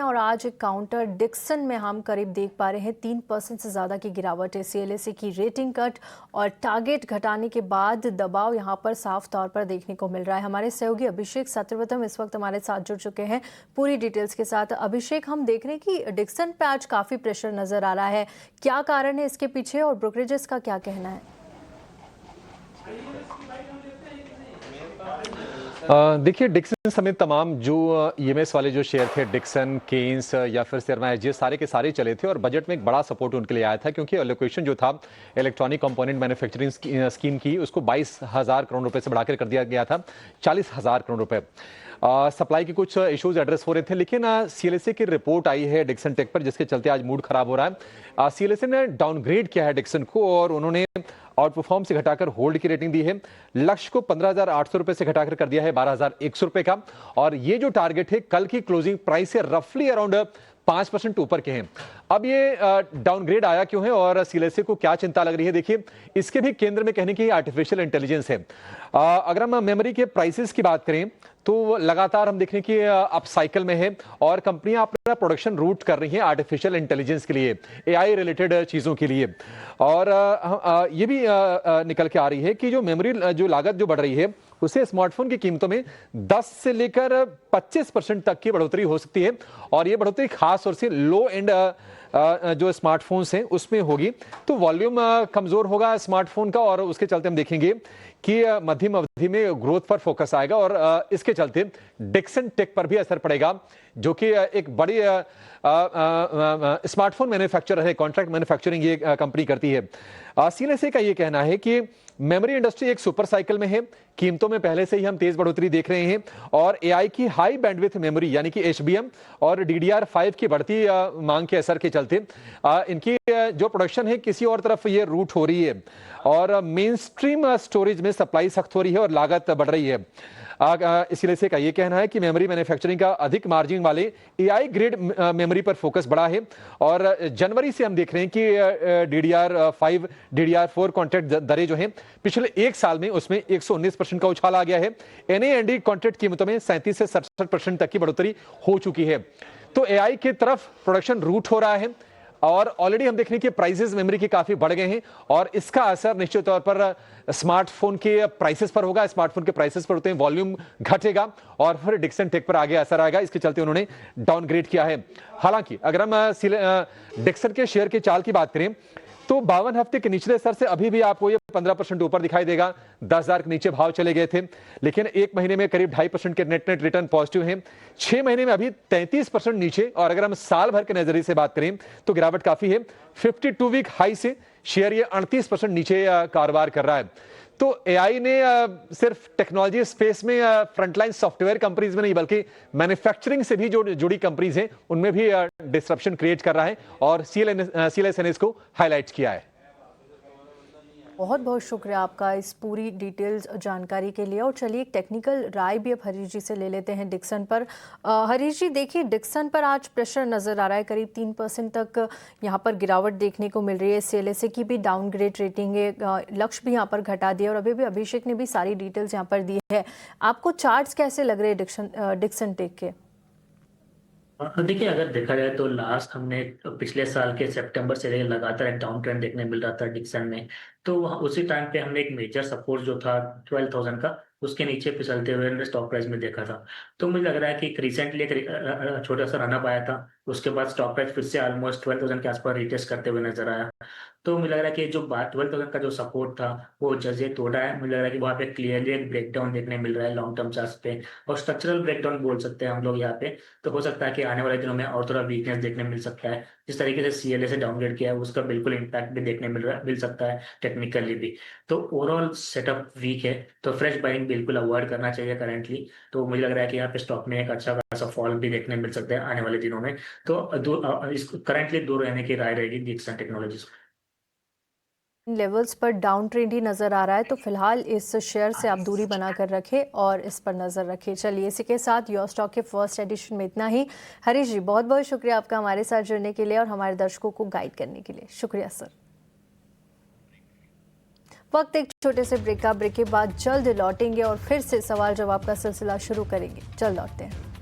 और आज counter Dixon में हम करीब देख पा रहे हैं 3% से ज़्यादा की गिरावट है। सीएलएसए की रेटिंग कट और टारगेट घटाने के बाद दबाव यहां पर साफ तौर पर देखने को मिल रहा है। हमारे सहयोगी अभिषेक सत्यव्रतम इस वक्त हमारे साथ जुड़ चुके हैं पूरी डिटेल्स के साथ। अभिषेक, हम देख रहे हैं कि डिक्सन पे आज काफ़ी प्रेशर नज़र आ रहा है, क्या कारण है इसके पीछे और ब्रोकरेजेस का क्या कहना है? देखिए, डिक्सन समेत तमाम जो ईएमएस वाले जो शेयर थे, डिक्सन, केन्स या फिर सिरमा एजीएस, सारे के सारे चले थे और बजट में एक बड़ा सपोर्ट उनके लिए आया था क्योंकि एलोकेशन जो था इलेक्ट्रॉनिक कंपोनेंट मैन्युफैक्चरिंग स्कीम की, उसको 22,000 करोड़ रुपए से बढ़ाकर कर दिया गया था 40,000 करोड़ रुपए। सप्लाई के कुछ इश्यूज एड्रेस हो रहे थे, लेकिन सीएलएसए की रिपोर्ट आई है डिक्सन टेक पर, जिसके चलते आज मूड खराब हो रहा है। सीएलएसए ने डाउनग्रेड किया है डिक्सन को और उन्होंने आउट परफॉर्म से घटाकर होल्ड की रेटिंग दी है। लक्ष्य को 15,800 रुपए से घटाकर कर दिया है 12,100 रुपए का, और ये जो टारगेट है कल की क्लोजिंग प्राइस से रफली अराउंड 5% ऊपर के हैं। अब ये डाउनग्रेड आया क्यों है और सीएलएसए को क्या चिंता लग रही है? देखिए, इसके भी केंद्र में कहने की आर्टिफिशियल इंटेलिजेंस है। अगर हम मेमोरी के प्राइसेस की बात करें तो लगातार हम देख रहे हैं कि अप साइकिल में है और कंपनियां अपना प्रोडक्शन रूट कर रही हैं आर्टिफिशियल इंटेलिजेंस के लिए, एआई रिलेटेड चीजों के लिए। और ये भी निकल के आ रही है कि जो मेमोरी जो लागत जो बढ़ रही है उसे स्मार्टफोन की कीमतों में 10 से लेकर 25% तक की बढ़ोतरी हो सकती है, और ये बढ़ोतरी खास तौर से लो एंड जो स्मार्टफोन्स हैं उसमें होगी। तो वॉल्यूम कमजोर होगा स्मार्टफोन का और उसके चलते हम देखेंगे कि मध्यम अवधि में ग्रोथ पर फोकस आएगा और इसके चलते डिक्सन टेक पर भी असर पड़ेगा, जो कि एक बड़ी स्मार्टफोन मैन्युफैक्चरर है, कॉन्ट्रैक्ट मैन्युफैक्चरिंग ये कंपनी करती है। सीएलएसए का ये कहना है कि मेमोरी इंडस्ट्री एक सुपर साइकिल में है, कीमतों में पहले से ही हम तेज बढ़ोतरी देख रहे हैं और एआई की हाई बैंडविड्थ मेमोरी यानी कि एचबीएम और डीडीआर5 की बढ़ती मांग के असर के चलते इनकी जो प्रोडक्शन है किसी और तरफ ये रूट हो रही है और मेन स्ट्रीम स्टोरेज में सप्लाई सख्त हो रही है और लागत बढ़ रही है। इसलिए से का ये कहना है कि मेमोरी मैन्युफैक्चरिंग का अधिक मार्जिन वाले एआई ग्रेड मेमोरी पर फोकस बढ़ा है और जनवरी से हम देख रहे हैं कि डीडीआर5 डीडीआर4 कॉन्ट्रैक्ट दरें जो हैं पिछले एक साल में उसमें 119% का उछाल आ गया है। एनएएनडी कॉन्ट्रैक्ट कीमतों में 37 से 67% तक की बढ़ोतरी हो चुकी है। तो एआई की तरफ प्रोडक्शन रूट हो रहा है और ऑलरेडी हम देख रहे हैं कि प्राइसेस मेमोरी के काफी बढ़ गए हैं और इसका असर निश्चित तौर पर स्मार्टफोन के प्राइसेस पर होगा। स्मार्टफोन के प्राइसेस पर होते हैं वॉल्यूम घटेगा और फिर डिक्सन टेक पर आगे असर आएगा। इसके चलते उन्होंने डाउनग्रेड किया है। हालांकि अगर हम डिक्सन के शेयर के चाल की बात करें तो 52 हफ्ते के निचले स्तर से अभी भी आपको ये 15% ऊपर दिखाई देगा। 10,000 के नीचे भाव चले गए थे, लेकिन एक महीने में करीब 2.5% के नेट रिटर्न पॉजिटिव हैं। 6 महीने में अभी 33% नीचे, और अगर हम साल भर के नजरिए से बात करें तो गिरावट काफी है। 52 वीक हाई से शेयर ये 38% नीचे कारोबार कर रहा है। तो एआई ने सिर्फ टेक्नोलॉजी स्पेस में फ्रंटलाइन सॉफ्टवेयर कंपनीज में नहीं बल्कि मैन्युफैक्चरिंग से भी जो जुड़ी कंपनीज हैं उनमें भी डिसरप्शन क्रिएट कर रहा है और सीएलएसए ने इसको हाईलाइट किया है। बहुत बहुत शुक्रिया आपका इस पूरी डिटेल्स जानकारी के लिए। और चलिए एक टेक्निकल राय भी अब हरीश जी से ले लेते हैं डिक्सन पर। हरीश जी, देखिए डिक्सन पर आज प्रेशर नज़र आ रहा है, करीब 3% तक यहाँ पर गिरावट देखने को मिल रही है। सीएलएसए की भी डाउनग्रेड रेटिंग है, लक्ष्य भी यहाँ पर घटा दिया और अभी भी अभिषेक ने भी सारी डिटेल्स यहाँ पर दी है। आपको चार्ट्स कैसे लग रहे हैं डिक्सन टेक के? देखिए, अगर देखा जाए तो लास्ट हमने पिछले साल के सितंबर से लेकर लगातार एक डाउन ट्रेंड देखने मिल रहा था डिक्सन में। तो उसी टाइम पे हमने एक मेजर सपोर्ट जो था 12,000 का, उसके नीचे फिसलते हुए हमने स्टॉक प्राइस में देखा था। तो मुझे लग रहा है कि रिसेंटली एक छोटा सा रनअप आया था, उसके बाद स्टॉक प्राइस फिर से ऑलमोस्ट 12,000 के आसपास रिटेस्ट करते हुए नजर आया। तो मुझे लग रहा है कि जो 12,000 का जो सपोर्ट था वो जजे तोड़ा है। मुझे लग रहा है कि वहाँ पे क्लियरली एक ब्रेकडाउन देखने मिल रहा है लॉन्ग टर्म चार्ट पे, और स्ट्रक्चरल ब्रेकडाउन बोल सकते हैं हम लोग यहाँ पे। तो हो सकता है कि आने वाले दिनों में और थोड़ा वीकनेस देखने मिल सकता है। जिस तरीके से सीएलएसए डाउनग्रेड किया है उसका बिल्कुल इम्पैक्ट भी देखने मिल सकता है टेक्निकली भी। तो ओवरऑल सेटअप वीक है, तो फ्रेश बाइंग बिल्कुल अवॉइड करना चाहिए करेंटली। तो मुझे लग रहा है कि यहाँ पे स्टॉक में एक अच्छा खासा फॉल भी देखने मिल सकता है आने वाले दिनों में। तो करंटली दूर रहने की राय रहेगी डिक्सन टेक्नोलॉजीज। लेवल्स पर डाउन ट्रेंड ही नजर आ रहा है, तो फिलहाल इस शेयर से आप दूरी बनाकर रखें और इस पर नजर रखें। चलिए, इसी के साथ योर स्टॉक के फर्स्ट एडिशन में इतना ही। हरीश जी, बहुत बहुत शुक्रिया आपका हमारे साथ जुड़ने के लिए और हमारे दर्शकों को गाइड करने के लिए। शुक्रिया सर। वक्त एक छोटे से ब्रेक के बाद जल्द लौटेंगे और फिर से सवाल जवाब का सिलसिला शुरू करेंगे। जल्द लौटते हैं।